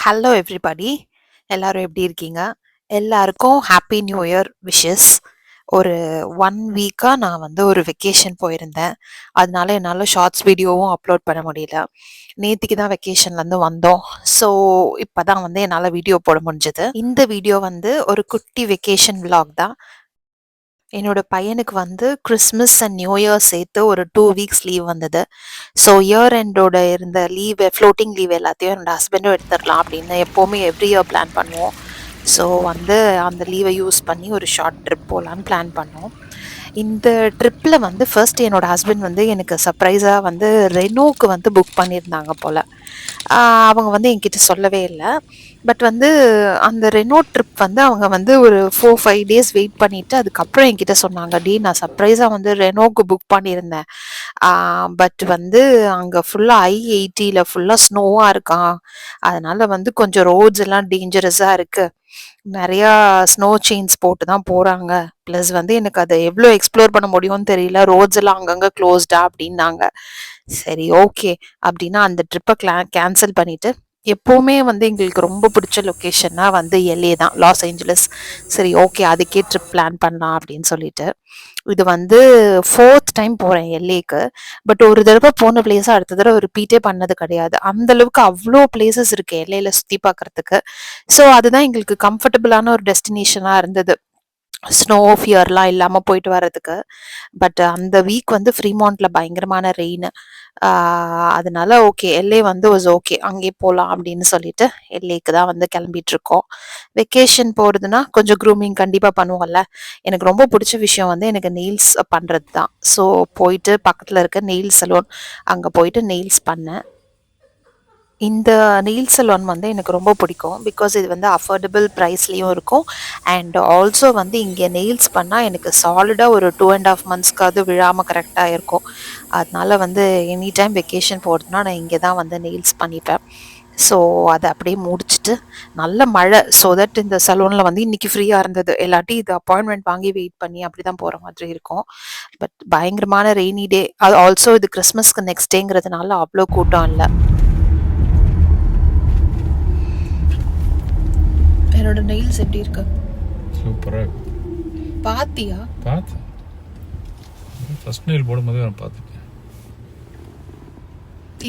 Hello everybody. எல்லாரும் எப்படி இருக்கீங்க? எல்லாருக்கும் ஹாப்பி நியூ இயர் விஷஸ். ஒரு 1 வீக்கா நான் வந்து ஒரு வெக்கேஷன் போயிருந்தேன். அதனால என்னால ஷார்ட்ஸ் வீடியோவும் அப்லோட் பண்ண முடியல. நேத்திக்கு தான் வெக்கேஷன்லேருந்து வந்தோம். ஸோ இப்பதான் வந்து என்னால வீடியோ போட முடிஞ்சது. இந்த வீடியோ வந்து ஒரு குட்டி வெக்கேஷன் vlog தான். என்னோட பையனுக்கு வந்து கிறிஸ்மஸ் அண்ட் நியூ இயர் சேர்த்து ஒரு 2 வீக்ஸ் லீவ் வந்தது. ஸோ இயர் எண்டோட இருந்த லீவ் ஃப்ளோட்டிங் லீவ் எல்லாத்தையும் என்னோட ஹஸ்பண்டும் எடுத்துடலாம் அப்படின்னு எப்போவுமே எவ்ரி இயர் பிளான் பண்ணுவோம். ஸோ வந்து அந்த லீவை யூஸ் பண்ணி ஒரு ஷார்ட் ட்ரிப் போகலான்னு பிளான் பண்ணோம். இந்த ட்ரிப்பில் வந்து ஃபர்ஸ்ட் என்னோட ஹஸ்பண்ட் வந்து எனக்கு சர்ப்ரைஸாக வந்து ரெனோக்கு வந்து புக் பண்ணியிருந்தாங்க போல். அவங்க வந்து என்கிட்ட சொல்லவே இல்லை. பட் வந்து அந்த ரெனோ ட்ரிப் வந்து அவங்க வந்து ஒரு 4-5 டேஸ் வெயிட் பண்ணிட்டு அதுக்கப்புறம் என்கிட்ட சொன்னாங்க, டி நான் சர்ப்ரைஸாக வந்து ரெனோக்கு புக் பண்ணியிருந்தேன். பட் வந்து அங்கே ஃபுல்லாக I-80ல ஃபுல்லாக ஸ்னோவாக இருக்கான். அதனால வந்து கொஞ்சம் ரோட்ஸ் எல்லாம் டேஞ்சரஸாக இருக்கு. நிறையா ஸ்னோ செயின்ஸ் போட்டு தான் போகிறாங்க. ப்ளஸ் வந்து எனக்கு அதை எவ்வளோ எக்ஸ்ப்ளோர் பண்ண முடியும்னு தெரியல. ரோட்ஸ் எல்லாம் அங்கங்கே க்ளோஸ்டா அப்படின்னாங்க. சரி ஓகே அப்படின்னா அந்த ட்ரிப்பை கேன்சல் பண்ணிட்டு எப்போவுமே வந்து எங்களுக்கு ரொம்ப பிடிச்ச லொக்கேஷன்னா வந்து LA தான், லாஸ் ஏஞ்சலஸ். சரி ஓகே அதுக்கே ட்ரிப் பிளான் பண்ணலாம் அப்படின்னு சொல்லிட்டு இது வந்து 4th டைம் போகிறேன் LAக்கு. பட் ஒரு தடவை போன பிளேஸை அடுத்த தடவை ரிப்பீட்டே பண்ணது கிடையாது. அந்த அளவுக்கு அவ்வளோ பிளேசஸ் இருக்கு LAல சுற்றி பார்க்கறதுக்கு. ஸோ அதுதான் எங்களுக்கு கம்ஃபர்டபுளான ஒரு டெஸ்டினேஷனாக இருந்தது, ஸ்னோ ஃபியர்லாம் இல்லாமல் போயிட்டு வர்றதுக்கு. பட் அந்த வீக் வந்து ஃப்ரீமாண்ட்ல பயங்கரமான ரெயின். அதனால ஓகே LA வந்து வாஸ் ஓகே, அங்கே போகலாம் அப்படின்னு சொல்லிட்டு LAக்கு தான் வந்து கிளம்பிட்டு இருக்கோம். வெக்கேஷன் போகிறதுனா கொஞ்சம் க்ரூமிங் கண்டிப்பாக பண்ணுவோம்ல. எனக்கு ரொம்ப பிடிச்ச விஷயம் வந்து எனக்கு நெயில்ஸ் பண்ணுறது தான். ஸோ போயிட்டு பக்கத்தில் இருக்க நெயில் சலூன் அங்கே போயிட்டு நெயில்ஸ் பண்ணேன். இந்த நெயில் சலூன் வந்து எனக்கு ரொம்ப பிடிக்கும். பிகாஸ் இது வந்து அஃபோர்டபுள் ப்ரைஸ்லேயும் இருக்கும். அண்ட் ஆல்சோ வந்து இங்கே நெயில்ஸ் பண்ணால் எனக்கு சாலிடாக ஒரு 2.5 மந்த்ஸ்க்காவது விழாமல் கரெக்டாக இருக்கும். அதனால வந்து எனி டைம் வெக்கேஷன் போகிறதுனா நான் இங்கே தான் வந்து நெயில்ஸ் பண்ணிப்பேன். ஸோ அதை அப்படியே முடிச்சுட்டு நல்ல மழை. ஸோ தட் இந்த சலூனில் வந்து இன்றைக்கி ஃப்ரீயாக இருந்தது. இல்லாட்டி இது அப்பாயின்மெண்ட் வாங்கி வெயிட் பண்ணி அப்படி தான் போகிற மாதிரி இருக்கும். பட் பயங்கரமான ரெய்னி டே. அது ஆல்சோ இது கிறிஸ்மஸ்க்கு நெக்ஸ்ட் டேங்கிறதுனால அவ்வளோ கூட்டம் இல்லை. என்னோட நெயில்ஸ் எப்படி இருக்கு? சூப்பராக இருக்கு. பாத்தியா? பார்த்தேன். ஃபர்ஸ்ட் நெயில் போடும்போதே நான் பார்த்துட்டேன்.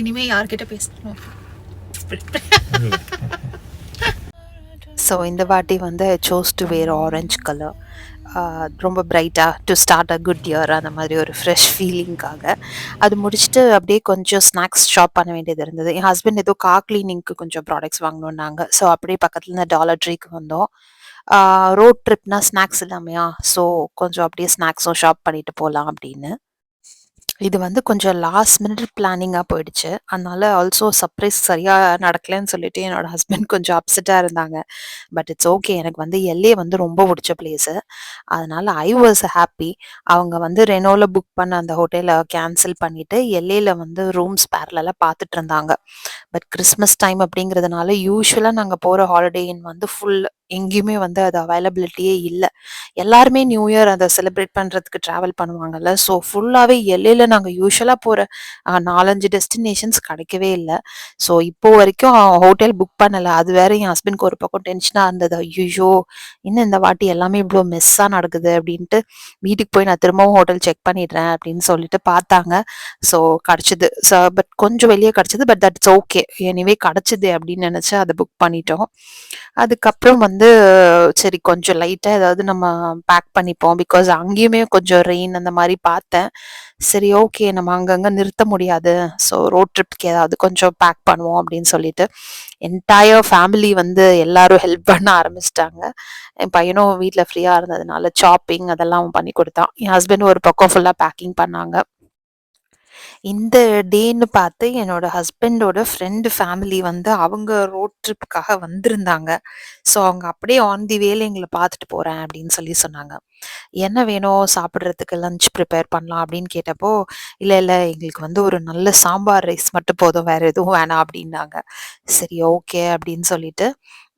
இனிமே யார்கிட்ட பேசணும்? ஸோ இந்த வாட்டி வந்து I chose to wear orange colour. ரொம்ப பிரைட்டாக to start a good year, அந்த மாதிரி ஒரு ஃப்ரெஷ் ஃபீலிங்காக. அது முடிச்சுட்டு அப்படியே கொஞ்சம் ஸ்நாக்ஸ் ஷாப் பண்ண வேண்டியது இருந்தது. என் ஹஸ்பண்ட் ஏதோ கார் கிளீனிங்க்கு கொஞ்சம் ப்ராடக்ட்ஸ் வாங்கணுன்னாங்க. ஸோ அப்படியே பக்கத்தில் இருந்த டாலர் ட்ரீக்கு வந்தோம். ரோட் ட்ரிப்னா ஸ்நாக்ஸ் இல்லாமையா, ஸோ கொஞ்சம் அப்படியே ஸ்நாக்ஸும் ஷாப் பண்ணிட்டு போகலாம் அப்படின்னு. இது வந்து கொஞ்சம் லாஸ்ட் மினிட் பிளானிங்காக போயிடுச்சு. அதனால ஆல்சோ சர்ப்ரைஸ் சரியாக நடக்கலைன்னு சொல்லிட்டு என்னோட ஹஸ்பண்ட் கொஞ்சம் அப்செட்டாக இருந்தாங்க. But it's okay. எனக்கு வந்து LA வந்து ரொம்ப பிடிச்ச பிளேஸு. அதனால ஐ வாஸ் ஹாப்பி. அவங்க வந்து ரெனோவில் புக் பண்ண அந்த ஹோட்டலை கேன்சல் பண்ணிவிட்டு LAல வந்து ரூம்ஸ் பேரலாக பார்த்துட்டு இருந்தாங்க. பட் கிறிஸ்மஸ் டைம் அப்படிங்கிறதுனால யூஸ்வலாக நாங்கள் போகிற ஹாலிடே இன் வந்து ஃபுல் எங்கேயுமே வந்து அது அவைலபிலிட்டியே இல்லை. எல்லாருமே நியூ இயர் அதை செலிப்ரேட் பண்ணுறதுக்கு ட்ராவல் பண்ணுவாங்கல்ல. ஸோ ஃபுல்லாகவே LAல நாங்கள் யூஸ்வலாக போகிற 4-5 டெஸ்டினேஷன்ஸ் கிடைக்கவே இல்லை. ஸோ இப்போ வரைக்கும் ஹோட்டல் புக் பண்ணலை. அது வேற என் ஹஸ்பண்ட்க்கு ஒரு பக்கம் டென்ஷனாக இருந்தது. ஐயோ இன்னும் இந்த வாட்டி எல்லாமே இவ்வளோ மெஸ்ஸாக நடக்குது அப்படின்ட்டு வீட்டுக்கு போய் நான் திரும்பவும் ஹோட்டல் செக் பண்ணிடுறேன் அப்படின்னு சொல்லிட்டு பார்த்தாங்க. ஸோ கிடச்சிது. பட் கொஞ்சம் வெளியே கிடச்சிது. பட் தட்ஸ் ஓகே, எனிவே கிடச்சிது அப்படின்னு நினச்சி அதை புக் பண்ணிட்டோம். அதுக்கப்புறம் வந்து சரி கொஞ்சம் லைட்டாக ஏதாவது நம்ம பேக் பண்ணிப்போம். பிகாஸ் அங்கேயுமே கொஞ்சம் ரெயின் அந்த மாதிரி பார்த்தேன். சரி ஓகே நம்ம அங்கங்கே நிறுத்த முடியாது. ஸோ ரோட் ட்ரிப்க்கு ஏதாவது கொஞ்சம் பேக் பண்ணுவோம் அப்படின்னு சொல்லிட்டு என்டையர் ஃபேமிலி வந்து எல்லாரும் ஹெல்ப் பண்ண ஆரம்பிச்சிட்டாங்க. என் பையனும் வீட்டில் ஃப்ரீயாக இருந்ததுனால சாப்பிங் அதெல்லாம் பண்ணி கொடுத்தான். என் ஹஸ்பண்ட் ஒரு பக்கம் ஃபுல்லாக பேக்கிங் பண்ணாங்க. இந்த டேன்னு பார்த்து என்னோட ஹஸ்பண்டோட ஃப்ரெண்டு ஃபேமிலி வந்து அவங்க ரோட் ட்ரிப்புக்காக வந்திருந்தாங்க. ஸோ அவங்க அப்படியே ஆன் தி வேல எங்களை பார்த்துட்டு போகிறேன் அப்படின்னு சொன்னாங்க. என்ன வேணும் சாப்பிட்றதுக்கு, லஞ்ச் ப்ரிப்பேர் பண்ணலாம் அப்படின்னு கேட்டப்போ, இல்லை இல்லை எங்களுக்கு வந்து ஒரு நல்ல சாம்பார் ரைஸ் மட்டும் போதும், வேறு எதுவும் வேணாம் அப்படின்னாங்க. சரி ஓகே அப்படின்னு சொல்லிட்டு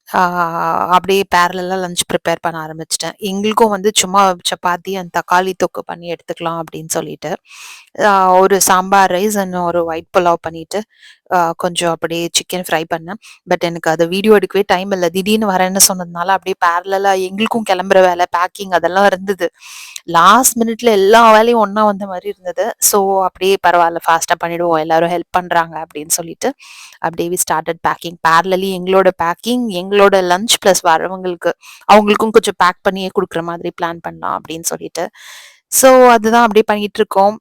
ஆ அப்படியே பேரலலா லஞ்ச் ப்ரிப்பேர் பண்ண ஆரம்பிச்சுட்டேன். எங்களுக்கும் வந்து சும்மா சப்பாத்தி அண்ட் தக்காளி தொக்கு பண்ணி எடுத்துக்கலாம் அப்படின்னு சொல்லிட்டு, ஆ ஒரு சாம்பார் ரைஸ் அண்ட் ஒரு ஒயிட் புலாவ் பண்ணிட்டு, கொஞ்சம் அப்படியே சிக்கன் ஃப்ரை பண்ணேன். பட் எனக்கு அத வீடியோ எடுக்கவே டைம் இல்ல. திடீர்னு வரேன்னு சொன்னதுனால அப்படியே பேரலலா எங்களுக்கும் கிளம்புற வேலை, பேக்கிங் அதெல்லாம் இருந்தது. லாஸ்ட் மினிட்ல எல்லா வேலையும் ஒண்ணா வந்த மாரி இருந்தது. ஸோ அப்படியே பரவால்ல ஃபாஸ்ட்டா பண்ணிடுவோம். எல்லாரும் ஹெல்ப் பண்றாங்க அப்படின்னு சொல்லிட்டு, அப்படியே வி ஸ்டார்ட்டட் பேக்கிங். பேரலலி எங்களோட பேக்கிங், எங்களோட லஞ்ச் பிளஸ் வரவங்களுக்கு அவங்களுக்கும் கொஞ்சம் பேக் பண்ணியே குடுக்குற மாதிரி பிளான் பண்ணலாம் அப்படின்னு சொல்லிட்டு. ஸோ அதுதான் அப்படியே பண்ணிட்டு இருக்கோம்.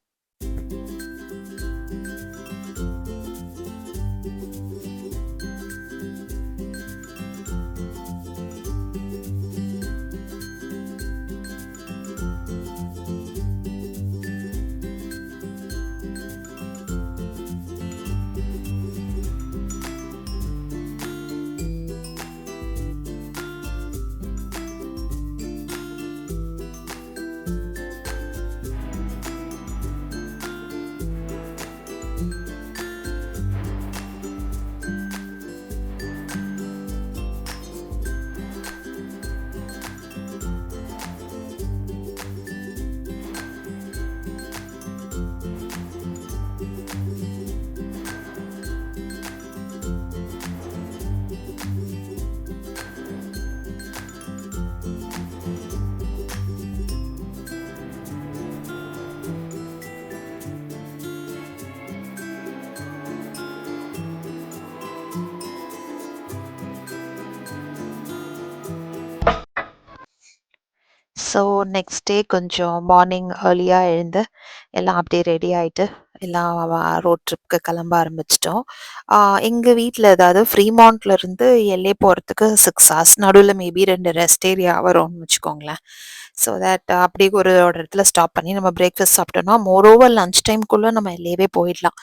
ஸோ நெக்ஸ்ட் டே கொஞ்சம் மார்னிங் ஏர்லியா எழுந்து எல்லாம் அப்படியே ரெடி ஆயிட்டு எல்லாம் ரோட் ட்ரிப்க்கு கிளம்ப ஆரம்பிச்சிட்டோம். எங்க வீட்ல அதாவது ஃப்ரீமான்ட்ல இருந்து எல்ஏ போறதுக்கு 6 ஹார்ஸ். நடுவுல மேபி 2 ரெஸ்ட் ஏரியா வரும்னு வச்சுக்கோங்களேன். ஸோ தட் அப்படியே ஒரு இடத்துல ஸ்டாப் பண்ணி நம்ம பிரேக்ஃபாஸ்ட் சாப்பிட்டோம்னா, மோரோவர் லஞ்ச் டைம்க்குள்ள நம்ம எல்ஏவே போயிடலாம்.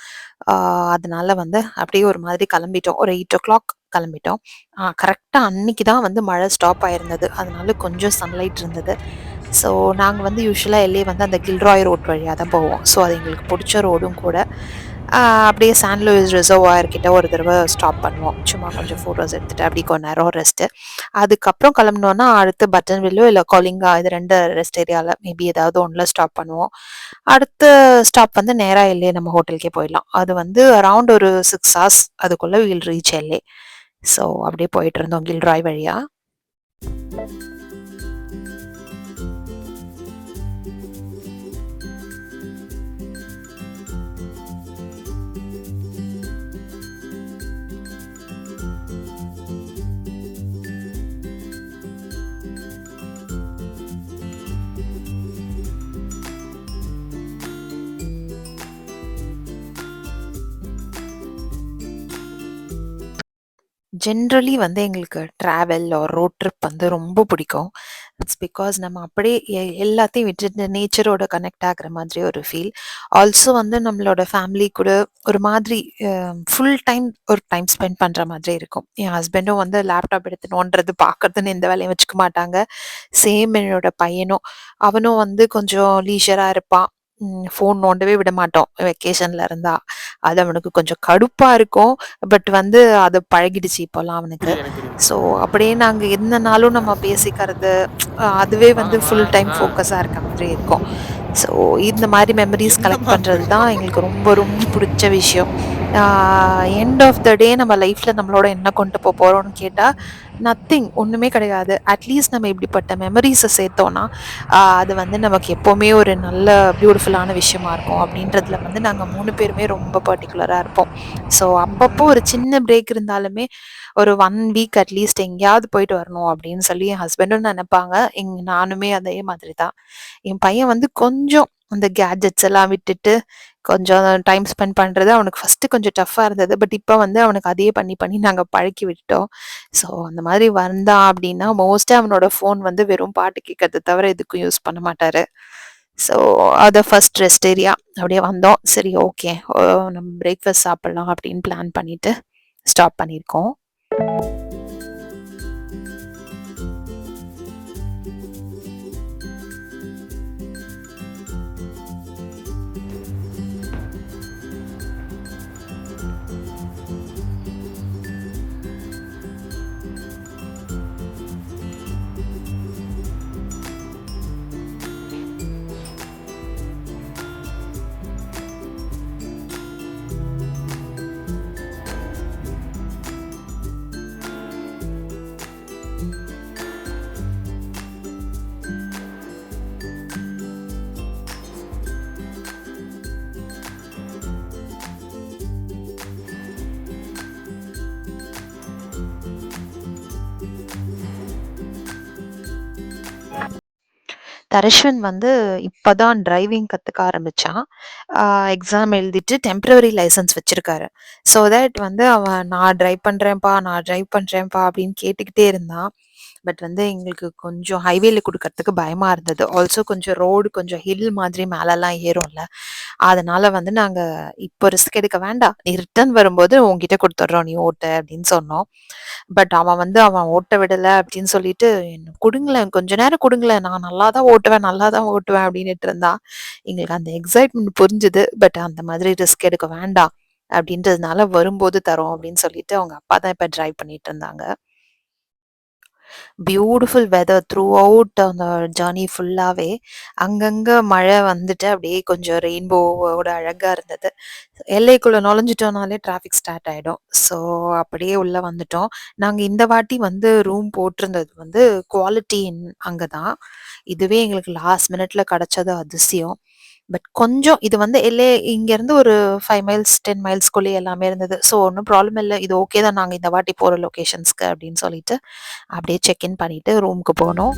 அதனால வந்து அப்படியே ஒரு மாதிரி கிளம்பிட்டோம். ஒரு 8:00 கிளம்பிட்டோம். கரெக்ட்டா அன்னைக்கு தான் வந்து மழை ஸ்டாப் ஆயிருந்தது. அதனால கொஞ்சம் சன்லைட் இருந்தது. ஸோ நாங்க வந்து யூசுவலா எல்ஏ வந்து அந்த கில்ராய் ரோட் வழியா தான் போவோம். ஸோ அது எங்களுக்கு புடிச்ச ரோடும் கூட. ஆ அப்படியே சான் லூயிஸ் ரிசர்வாயர் கிட்ட ஒரு தடவ ஸ்டாப் பண்ணுவோம். சும்மா கொஞ்சம் ஃபோட்டோஸ் எடுத்துட்டு அப்படியே கொஞ்ச நேரம் ரெஸ்ட்டு. அதுக்கப்புறம் கிளம்புனோம்னா அடுத்து பட்டன்வில்லோ இல்ல கொலிங்கா இது 2 ரெஸ்ட் ஏரியால மேபி ஏதாவது ஒண்ணுல ஸ்டாப் பண்ணுவோம். அடுத்த ஸ்டாப் வந்து நேரா எல்ஏ நம்ம ஹோட்டலுக்கே போயிடலாம். அது வந்து அரவுண்ட் ஒரு 6 ஹார்ஸ் அதுக்குள்ள வி வில் ரீச் எல்ஏ. ஸோ அப்படியே போயிட்டு இருந்தோம் கில்ராய் வழியா. ஜென்ரலி வந்து எங்களுக்கு ட்ராவல் ஆர் ரோட் ட்ரிப் வந்து ரொம்ப பிடிக்கும். இட்ஸ் பிகாஸ் நம்ம அப்படியே எல்லாத்தையும் விட்டுட்டு நேச்சரோட கனெக்ட் ஆகுற மாதிரி ஒரு ஃபீல். ஆல்சோ வந்து நம்மளோட ஃபேமிலி கூட ஒரு மாதிரி ஃபுல் டைம் ஒரு டைம் ஸ்பெண்ட் பண்ற மாதிரி இருக்கும். என் ஹஸ்பண்டும் வந்து லேப்டாப் எடுத்து நோண்டுறது, பார்க்கறதுன்னு எந்த வேலையும் வச்சுக்க மாட்டாங்க. சேம் என்னோட பையனும். அவனும் வந்து கொஞ்சம் லீஷரா இருப்பான். ஃபோன் நோண்டவே விட மாட்டோம் வெக்கேஷன்ல இருந்தா. அது அவனுக்கு கொஞ்சம் கடுப்பா இருக்கும். பட் வந்து அது பழகிடுச்சு இப்போலாம் அவனுக்கு. புரியுது, எனக்கு புரியுது. ஸோ அப்படியே நாங்க என்னனாலும் நம்ம பேசிக்கிறது, அதுவே வந்து ஃபுல் வாங்களேன். டைம் ஃபோக்கஸா இருக்க மாதிரி இருக்கும். ஸோ இந்த மாரி மெமரீஸ் கலெக்ட் என்னம்மா பண்றது பேசுற? தான் எங்களுக்கு ரொம்ப ரொம்ப புடிச்ச விஷயம். ஆ எண்ட் ஆஃப் த டே நம்ம லைஃப்ல நம்மளோட என்ன கொண்டு போறோம்னு கேட்டா, நத்திங் ஒண்ணுமே கிடையாது. அட்லீஸ்ட் நம்ம இப்படிப்பட்ட மெமரீஸ சேர்த்தோம்னா, அது வந்து நமக்கு எப்பவுமே ஒரு நல்ல பியூட்டிஃபுல்லான விஷயமா இருக்கும். அப்படின்றதுல வந்து நாங்க 3 பேருமே ரொம்ப பர்ட்டிகுலரா இருப்போம். ஸோ அப்பப்போ ஒரு சின்ன பிரேக் இருந்தாலுமே, ஒரு 1 வீக் அட்லீஸ்ட் எங்கேயாவது போயிட்டு வரணும் அப்படின்னு சொல்லி என் ஹஸ்பண்டும் நெனைப்பாங்க. நானுமே அதே மாதிரி தான். என் பையன் வந்து கொஞ்சம் அந்த கேட்ஜெட்ஸ் எல்லாம் விட்டுட்டு, கொஞ்சம் டைம் ஸ்பெண்ட் பண்றது அவனுக்கு ஃபர்ஸ்ட்டு கொஞ்சம் டஃப்பா இருந்தது. பட் இப்ப வந்து அவனுக்கு அதையே பண்ணி பண்ணி நாங்க பழக்கி விட்டுட்டோம். ஸோ அந்த மாதிரி வந்தான் அப்படின்னா, மோஸ்ட்டா அவனோட ஃபோன் வந்து வெறும் பாட்டு கேட்கறத தவிர எதுக்கும் யூஸ் பண்ண மாட்டாரு. ஸோ அத ஃபர்ஸ்ட் ரெஸ்ட் ஏரியா அப்படியே வந்தோம். சரி ஓகே. நம்ம பிரேக்ஃபாஸ்ட் சாப்பிடலாம் அப்படின்னு பிளான் பண்ணிட்டு ஸ்டாப் பண்ணியிருக்கோம். தர்ஷன் வந்து இப்பதான் டிரைவிங் கத்துக்க ஆரம்பிச்சான். எக்ஸாம் எழுதிட்டு டெம்பரரி லைசென்ஸ் வச்சிருக்காரு. ஸோ தட் வந்து அவன் நான் டிரைவ் பண்றேன்ப்பா, நான் டிரைவ் பண்றேன்ப்பா அப்படின்னு கேட்டுக்கிட்டே இருந்தான். பட் வந்து எங்களுக்கு கொஞ்சம் ஹைவேல குடுக்கறதுக்கு பயமா இருந்தது. ஆல்சோ கொஞ்சம் ரோடு கொஞ்சம் ஹில் மாதிரி மேலலாம் ஏறும்ல. அதனால வந்து நாங்க இப்போ ரிஸ்க் எடுக்க வேண்டாம். நீ ரிட்டர்ன் வரும்போது உன்கிட்ட குடுத்துடுறோம் நீ ஓட்டு அப்படின்னு சொன்னோம். பட் அவன் வந்து அவன் ஓட்ட விடல அப்படின்னு சொல்லிட்டு, குடுங்களேன் கொஞ்ச நேரம் குடுங்களேன். நான் நல்லா தான் ஓட்டுவேன், நல்லா தான் ஓட்டுவேன் அப்படின்னுட்டு இருந்தான். எங்களுக்கு அந்த எக்ஸைட்மெண்ட் புரிஞ்சுது. பட் அந்த மாதிரி ரிஸ்க் எடுக்க வேண்டாம். அப்படின்றதுனால வரும்போது தரோம் அப்படின்னு சொல்லிட்டு அவங்க அப்பா தான் இப்ப டிரைவ் பண்ணிட்டு இருந்தாங்க. பியூட்டிஃபுல் வெதர் த்ரூ அவுட் அந்த ஜர்னி ஃபுல்லாவே. அங்கங்க மழை வந்துட்டு அப்படியே கொஞ்சம் ரெயின்போவோட அழகா இருந்தது. எல்லைக்குள்ள நுழைஞ்சிட்டோம்னாலே டிராஃபிக் ஸ்டார்ட் ஆயிடும். ஸோ அப்படியே உள்ள வந்துட்டோம். நாங்க இந்த வாட்டி வந்து ரூம் போட்டிருந்தது வந்து குவாலிட்டி இன் அங்க தான். இதுவே எங்களுக்கு லாஸ்ட் மினிட்ல கிடைச்சது அதிசயம். பட் கொஞ்சம் இது வந்து இங்கேருந்து ஒரு 5 மைல்ஸ் 10 மைல்ஸ்குள்ளேயே எல்லாமே இருந்தது. ஸோ ஒன்னும் ப்ராப்ளம் இல்ல. இது ஓகே தான் நாங்க இந்த வாட்டி போற லொகேஷன்ஸ்க்கு அப்படின்னு சொல்லிட்டு, அப்படியே செக் இன் பண்ணிட்டு ரூமுக்கு போனோம்.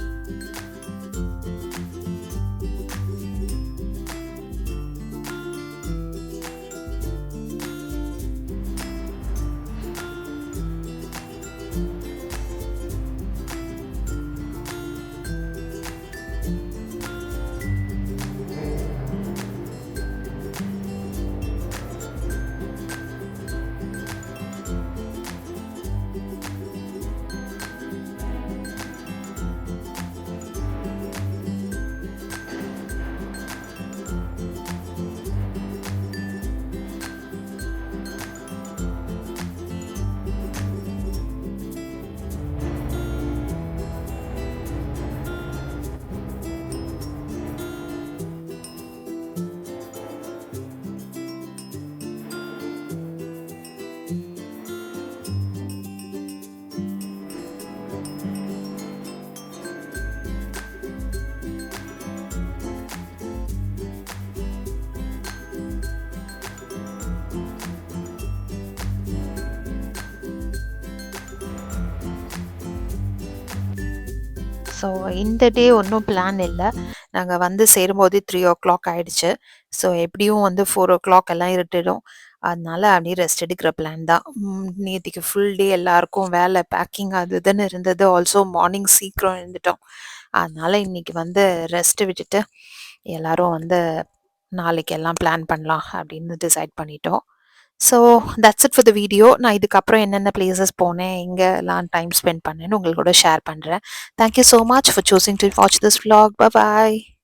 ஸோ இந்த டே ஒன்றும் பிளான் இல்ல. நாங்க வந்து சேரும்போதே 3:00 ஆயிடுச்சு. ஸோ எப்படியும் வந்து 4:00 எல்லாம் இருட்டிடும். அதனால அப்படியே ரெஸ்ட் எடுக்கிற பிளான் தான். நேத்திக்கு ஃபுல் டே எல்லாருக்கும் வேலை, பேக்கிங் அது இதுன்னு இருந்தது. ஆல்சோ மார்னிங் சீக்கிரம் எழுந்துட்டோம். அதனால இன்னைக்கு வந்து ரெஸ்ட் விட்டுட்டு எல்லாரும் வந்து நாளைக்கு எல்லாம் பிளான் பண்ணலாம் அப்படின்னு டிசைட் பண்ணிட்டோம். So that's it for the video. நான் இதுக்கப்புறம் என்னென்ன பிளேசஸ் போனேன், எங்கெல்லாம் டைம் ஸ்பெண்ட் பண்ணேன்னு உங்களோட ஷேர் பண்ணுறேன். Thank you so much for choosing to watch this vlog. Bye bye.